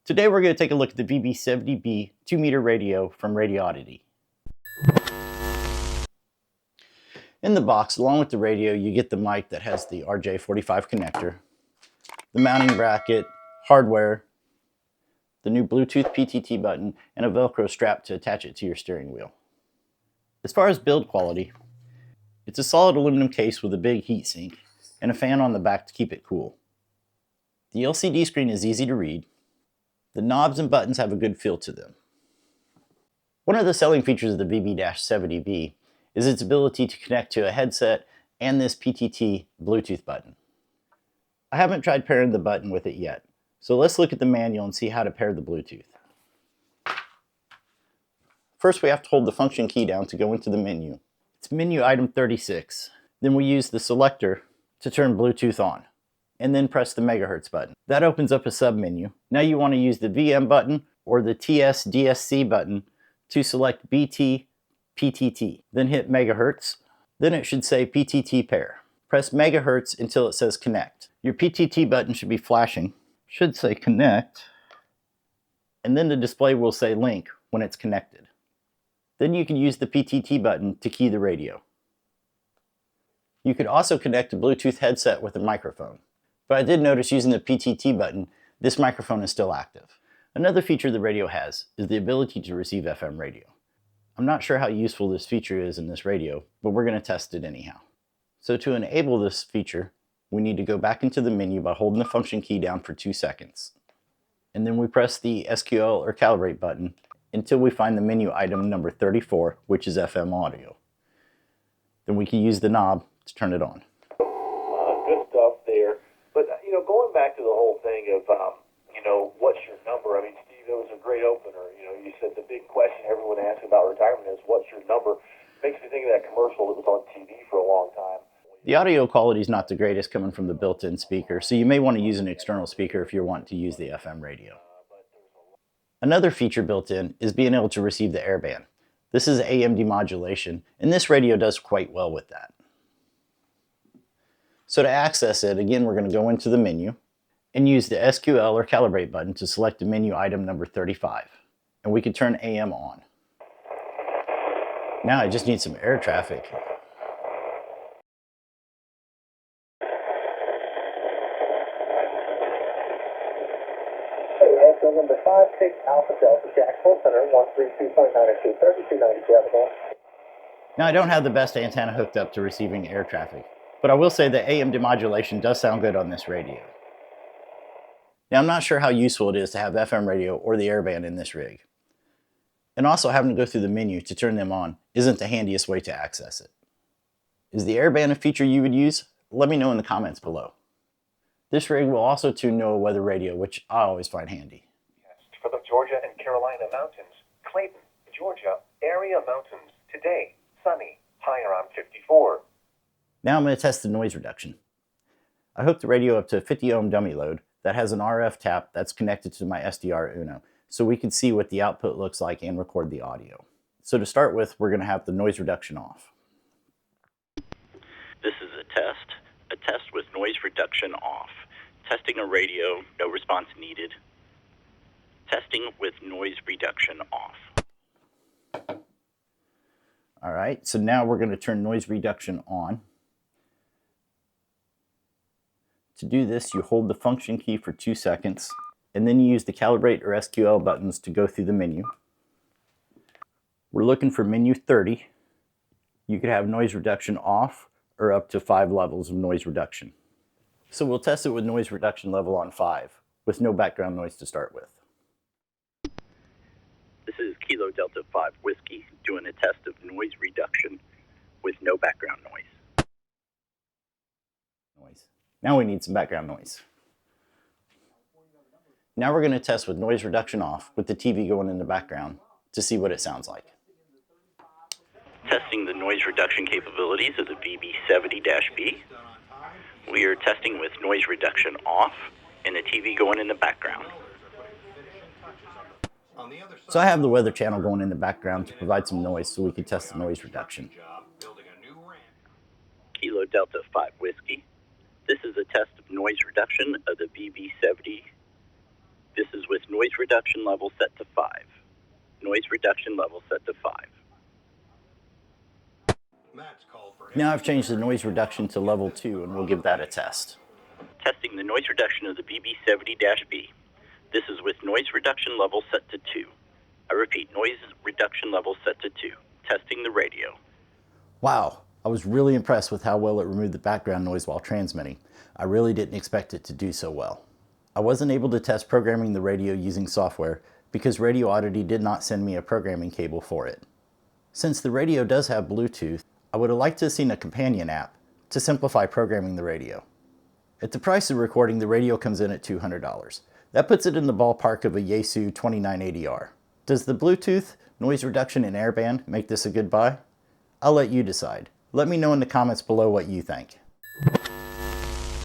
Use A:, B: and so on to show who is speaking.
A: Today we're going to take a look at the VB70-B 2-meter radio from Radioddity. In the box, along with the radio, you get the mic that has the RJ45 connector, the mounting bracket, hardware, the new Bluetooth PTT button, and a Velcro strap to attach it to your steering wheel. As far as build quality, it's a solid aluminum case with a big heat sink and a fan on the back to keep it cool. The LCD screen is easy to read. The knobs and buttons have a good feel to them. One of the selling features of the VB70-B is its ability to connect to a headset and this PTT Bluetooth button. I haven't tried pairing the button with it yet, so let's look at the manual and see how to pair the Bluetooth. First, we have to hold the function key down to go into the menu. It's menu item 36. Then we use the selector to turn Bluetooth on, and then press the megahertz button. That opens up a sub-menu. Now you want to use the VM button or the TS-DSC button to select BT PTT. Then hit megahertz. Then it should say PTT pair. Press megahertz until it says connect. Your PTT button should be flashing. Should say connect. And then the display will say link when it's connected. Then you can use the PTT button to key the radio. You could also connect a Bluetooth headset with a microphone. But I did notice using the PTT button, this microphone is still active. Another feature the radio has is the ability to receive FM radio. I'm not sure how useful this feature is in this radio, but we're going to test it anyhow. So to enable this feature, we need to go back into the menu by holding the function key down for 2 seconds. And then we press the SQL or calibrate button until we find the menu item number 34, which is FM audio. Then we can use the knob to turn it on.
B: Good stuff there. But, going back to the whole thing of, what's your number? I mean, Steve, that was a great opener. You said the big question everyone asks about retirement is, what's your number? Makes me think of that commercial that was on TV for a long time.
A: The audio quality is not the greatest coming from the built-in speaker, so you may want to use an external speaker if you want to use the FM radio. Another feature built in is being able to receive the airband. This is AM demodulation, and this radio does quite well with that. So to access it, again, we're going to go into the menu and use the SQL or calibrate button to select the menu item number 35. And we can turn AM on. Now I just need some air traffic.
B: Number 56 Alpha Delta Jack Full Center 132.92 3292.
A: Now I don't have the best antenna hooked up to receiving air traffic, but I will say that AM demodulation does sound good on this radio. Now I'm not sure how useful it is to have FM radio or the airband in this rig. And also having to go through the menu to turn them on isn't the handiest way to access it. Is the airband a feature you would use? Let me know in the comments below. This rig will also tune NOAA weather radio, which I always find handy.
C: For the Georgia and Carolina mountains, Clayton, Georgia, area mountains, today, sunny, high around 54.
A: Now I'm going to test the noise reduction. I hooked the radio up to a 50 ohm dummy load that has an RF tap that's connected to my SDR Uno, so we can see what the output looks like and record the audio. So to start with, we're going to have the noise reduction off.
D: This is a test with noise reduction off. Testing a radio, no response needed. Testing with noise reduction off.
A: All right, so now we're going to turn noise reduction on. To do this, you hold the function key for 2 seconds, and then you use the calibrate or SQL buttons to go through the menu. We're looking for menu 30. You could have noise reduction off or up to 5 levels of noise reduction. So we'll test it with noise reduction level on 5, with no background noise to start with.
D: This is Kilo Delta 5 Whiskey doing a test of noise reduction with no background noise.
A: Now we need some background noise. Now we're going to test with noise reduction off with the TV going in the background to see what it sounds like.
D: Testing the noise reduction capabilities of the VB70-B. We are testing with noise reduction off and the TV going in the background.
A: So I have the weather channel going in the background to provide some noise so we can test the noise reduction.
D: Kilo Delta 5 Whiskey. This is a test of noise reduction of the VB70 This is with noise reduction level set to 5. Noise reduction level set to 5.
A: Now I've changed the noise reduction to level 2 and we'll give that a test.
D: Testing the noise reduction of the VB70-B. This is with noise reduction level set to 2. I repeat, noise reduction level set to 2. Testing the radio.
A: Wow, I was really impressed with how well it removed the background noise while transmitting. I really didn't expect it to do so well. I wasn't able to test programming the radio using software because Radioddity did not send me a programming cable for it. Since the radio does have Bluetooth, I would have liked to have seen a companion app to simplify programming the radio. At the price of recording, the radio comes in at $200. That puts it in the ballpark of a Yaesu 2980R. Does the Bluetooth, noise reduction, and Airband make this a good buy? I'll let you decide. Let me know in the comments below what you think.